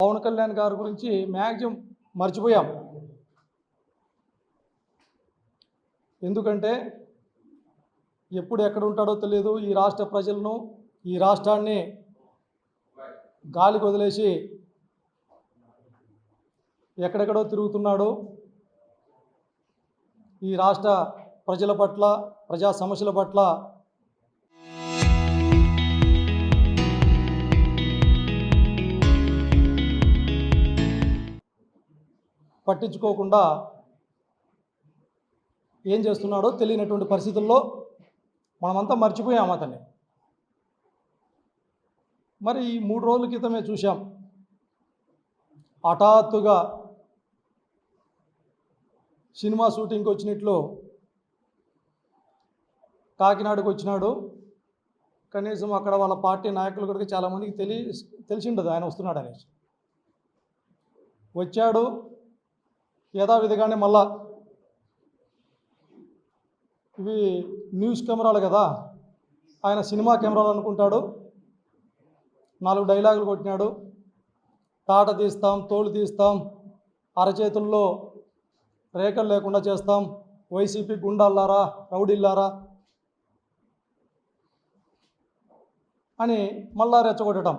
పవన్ కళ్యాణ్ గారి గురించి మ్యాక్సిమం మర్చిపోయాం. ఎందుకంటే ఎప్పుడు ఎక్కడ ఉంటాడో తెలియదు. ఈ రాష్ట్ర ప్రజలను, ఈ రాష్ట్రాన్ని గాలికి వదిలేసి ఎక్కడెక్కడో తిరుగుతున్నాడు. ఈ రాష్ట్ర ప్రజల పట్ల, ప్రజా సమస్యల పట్ల పట్టించుకోకుండా ఏం చేస్తున్నాడో తెలియనటువంటి పరిస్థితుల్లో మనమంతా మర్చిపోయాం అతన్ని. మరి ఈ 3 రోజుల క్రితమే చూశాం, హఠాత్తుగా సినిమా షూటింగ్కి వచ్చినట్లు కాకినాడకు వచ్చినాడు. కనీసం అక్కడ వాళ్ళ పార్టీ నాయకులు కూడా చాలామందికి తెలిసిండదు ఆయన వస్తున్నాడు అనేసి. వచ్చాడు, యథావిధిగానే మళ్ళా ఇవి న్యూస్ కెమెరాలు కదా, ఆయన సినిమా కెమెరాలు అనుకుంటాడు. 4 డైలాగులు కొట్టినాడు. తాట తీస్తాం, తోలు తీస్తాం, అరచేతుల్లో రేఖలు లేకుండా చేస్తాం, వైసీపీ గుండాలారా, రౌడీలారా అని మళ్ళా రెచ్చగొట్టడం.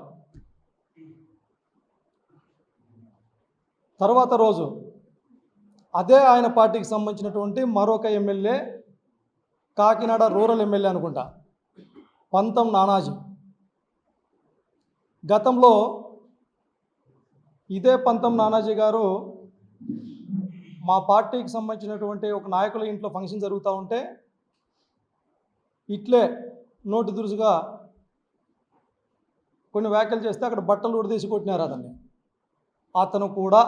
తర్వాత రోజు అదే ఆయన పార్టీకి సంబంధించినటువంటి మరొక ఎమ్మెల్యే, కాకినాడ రూరల్ ఎమ్మెల్యే అనుకుంటా, పంతం నానాజీ. గతంలో ఇదే పంతం నానాజీ గారు మా పార్టీకి సంబంధించినటువంటి ఒక నాయకుల ఇంట్లో ఫంక్షన్ జరుగుతూ ఉంటే ఇట్లే నోటి దురుసుగా కొన్ని వ్యాఖ్యలు చేస్తే అక్కడ బట్టలు ఉడదీసి కొట్టినారు అతన్ని. అతను కూడా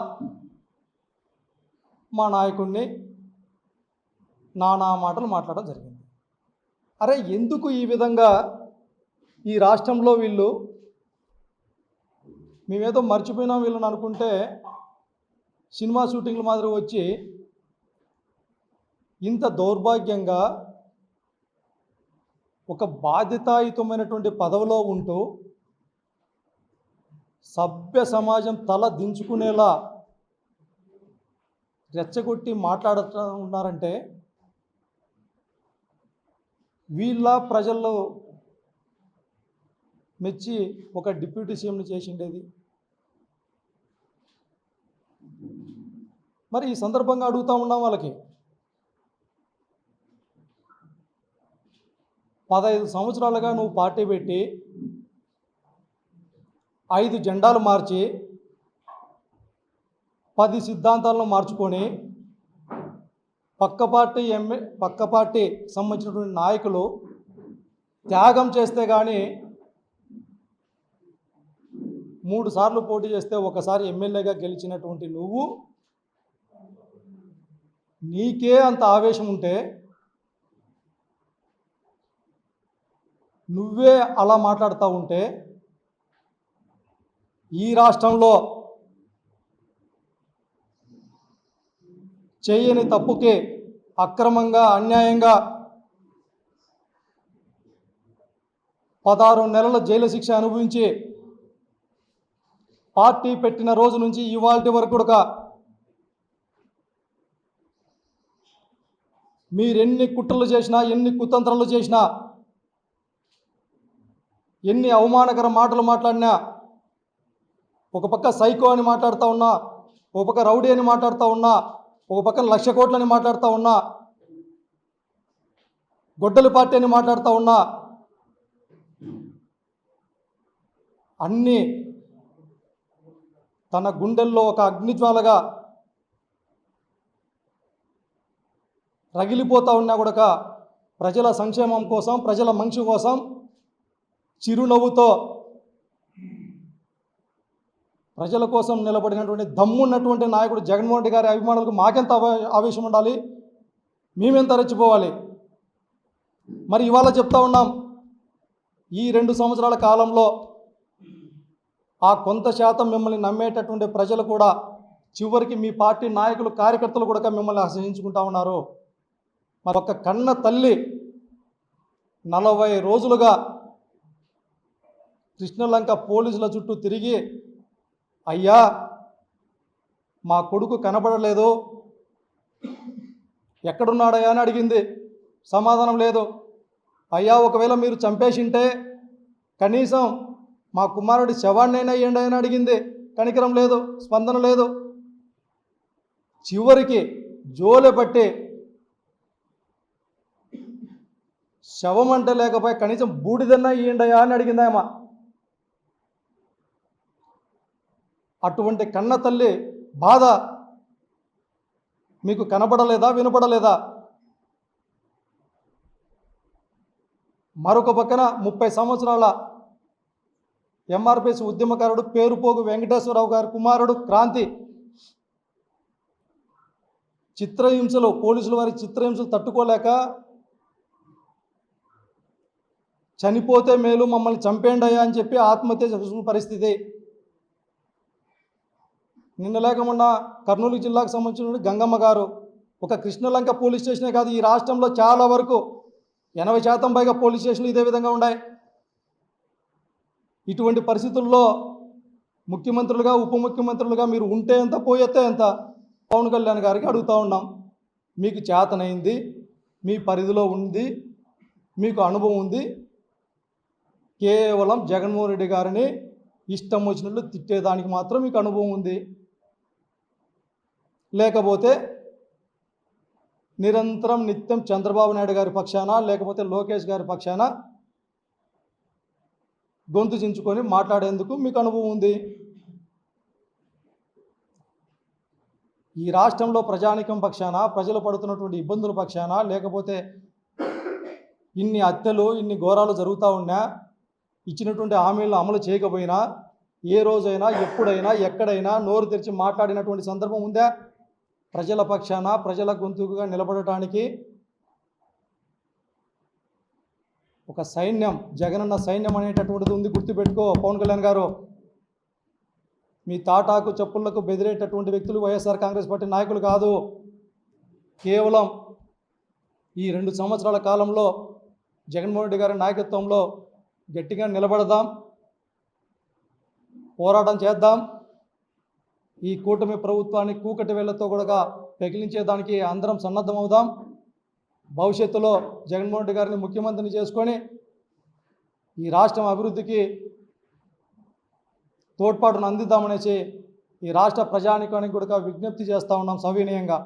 మా నాయకుడిని నానా మాటలు మాట్లాడడం జరిగింది. అరే, ఎందుకు ఈ విధంగా ఈ రాష్ట్రంలో వీళ్ళు మేమేదో మర్చిపోయినాం వీళ్ళని అనుకుంటే సినిమా షూటింగ్ల మాదిరి వచ్చి ఇంత దౌర్భాగ్యంగా ఒక బాధ్యతాయుతమైనటువంటి పదవిలో ఉంటూ సభ్య సమాజం తల దించుకునేలా రెచ్చగొట్టి మాట్లాడుతూ ఉన్నారంటే వీళ్ళ ప్రజల్లో మెచ్చి ఒక డిప్యూటీ సీఎంని చేసిండేది. మరి ఈ సందర్భంగా అడుగుతూ ఉన్నాం వాళ్ళకి, 15 సంవత్సరాలుగా నువ్వు పార్టీ పెట్టి 5 జెండాలు మార్చి 10 సిద్ధాంతాలను మార్చుకొని పక్క పార్టీ సంబంధించినటువంటి నాయకులు త్యాగం చేస్తే కానీ 3 సార్లు పోటీ చేస్తే ఒకసారి ఎమ్మెల్యేగా గెలిచినటువంటి నువ్వు, నీకే అంత ఆవేశం ఉంటే నువ్వే అలా మాట్లాడుతూ ఉంటే ఈ రాష్ట్రంలో చేయని తప్పుకి అక్రమంగా, అన్యాయంగా 16 నెలల జైలు శిక్ష అనుభవించి పార్టీ పెట్టిన రోజు నుంచి ఇవాల్టి వరకు కూడా మీరెన్ని కుట్రలు చేసినా, ఎన్ని కుతంత్రాలు చేసినా, ఎన్ని అవమానకర మాటలు మాట్లాడినా, ఒక పక్క సైకో అని మాట్లాడుతూ ఉన్నా, ఒక పక్క రౌడీ అని మాట్లాడుతూ ఉన్నా, ఒక పక్కన 1,00,000 కోట్లని మాట్లాడుతూ ఉన్నా, గొడ్డలి పార్టీ అని మాట్లాడుతూ ఉన్నా, అన్నీ తన గుండెల్లో ఒక అగ్నిజ్వాలగా రగిలిపోతూ ఉన్నా కూడా ప్రజల సంక్షేమం కోసం, ప్రజల మంచి కోసం చిరునవ్వుతో ప్రజల కోసం నిలబడినటువంటి దమ్మున్నటువంటి నాయకుడు జగన్మోహన్ రెడ్డి గారి అభిమానులకు మాకెంత ఆవేశం ఉండాలి, మేమెంత రెచ్చిపోవాలి. మరి ఇవాళ చెప్తా ఉన్నాం, ఈ 2 సంవత్సరాల కాలంలో ఆ కొంత శాతం మిమ్మల్ని నమ్మేటటువంటి ప్రజలు కూడా చివరికి మీ పార్టీ నాయకులు, కార్యకర్తలు కూడా మిమ్మల్ని అసహించుకుంటా ఉన్నారు. మరి ఒక కన్న తల్లి 40 రోజులుగా కృష్ణలంక పోలీసుల చుట్టూ తిరిగి అయ్యా మా కొడుకు కనబడలేదు, ఎక్కడున్నాడయ్యా అని అడిగింది. సమాధానం లేదు. అయ్యా ఒకవేళ మీరు చంపేసింటే కనీసం మా కుమారుడి శవాన్నైనా ఇయ్యండి అని అడిగింది. కనికరం లేదు, స్పందన లేదు. చివరికి జోలె పట్టి శవం అంటే లేకపోయి కనీసం బూడిదన్నా ఇయ్యండియా అని అడిగింది ఆమె. అటువంటి కన్న తల్లి బాధ మీకు కనబడలేదా, వినపడలేదా? మరొక పక్కన 30 సంవత్సరాల ఎంఆర్పిఎస్ ఉద్యమకారుడు పేరుపోగు వెంకటేశ్వరరావు గారి కుమారుడు క్రాంతి చిత్రహింసలు, పోలీసుల వారి చిత్రహింసలు తట్టుకోలేక చనిపోతే మేలు, మమ్మల్ని చంపేయండి అయ్యా అని చెప్పి ఆత్మహత్య చేసుకున్న పరిస్థితి. నిన్న లేకుండా కర్నూలు జిల్లాకు సంబంధించిన గంగమ్మ గారు ఒక కృష్ణలంక పోలీస్ స్టేషనే కాదు, ఈ రాష్ట్రంలో చాలా వరకు 80% పైగా పోలీస్ స్టేషన్లు ఇదే విధంగా ఉన్నాయి. ఇటువంటి పరిస్థితుల్లో ముఖ్యమంత్రులుగా, ఉప ముఖ్యమంత్రులుగా మీరు ఉంటే ఎంత, పోయేస్తే ఎంత? పవన్ కళ్యాణ్ గారికి అడుగుతూ ఉన్నాం. మీకు చేతనైంది, మీ పరిధిలో ఉంది, మీకు అనుభవం ఉంది, కేవలం జగన్మోహన్ రెడ్డి గారిని ఇష్టం వచ్చినట్లు తిట్టేదానికి మాత్రం మీకు అనుభవం ఉంది. లేకపోతే నిరంతరం నిత్యం చంద్రబాబు నాయుడు గారి పక్షాన, లేకపోతే లోకేష్ గారి పక్షాన గొంతు చించుకొని మాట్లాడేందుకు మీకు అనుభవం ఉంది. ఈ రాష్ట్రంలో ప్రజానికం పక్షాన, ప్రజలు పడుతున్నటువంటి ఇబ్బందుల పక్షాన, లేకపోతే ఇన్ని హత్యలు, ఇన్ని ఘోరాలు జరుగుతూ ఉన్నా, ఇచ్చినటువంటి హామీలను అమలు చేయకపోయినా, ఏ రోజైనా, ఎప్పుడైనా, ఎక్కడైనా నోరు తెరిచి మాట్లాడినటువంటి సందర్భం ఉందా? ప్రజల పక్షాన, ప్రజల గొంతుగా నిలబడటానికి ఒక సైన్యం, జగనన్న సైన్యం అనేటటువంటిది ఉంది. గుర్తుపెట్టుకో పవన్ కళ్యాణ్ గారు. మీ తాటాకు చెప్పులకు బెదిరేటటువంటి వ్యక్తులు వైఎస్ఆర్ కాంగ్రెస్ పార్టీ నాయకులు కాదు. కేవలం ఈ 2 సంవత్సరాల కాలంలో జగన్మోహన్ రెడ్డి గారి నాయకత్వంలో గట్టిగా నిలబడదాం, పోరాటం చేద్దాం. ఈ కూటమి ప్రభుత్వాన్ని కూకటి వేళ్లతో కూడా పెకిలించేదానికి అందరం సన్నద్ధమవుదాం. భవిష్యత్తులో జగన్మోహన్ రెడ్డి గారిని ముఖ్యమంత్రిని చేసుకొని ఈ రాష్ట్రం అభివృద్ధికి తోడ్పాటును అందిద్దామనేసి ఈ రాష్ట్ర ప్రజానికానికి కూడా విజ్ఞప్తి చేస్తూ ఉన్నాం సవినయంగా.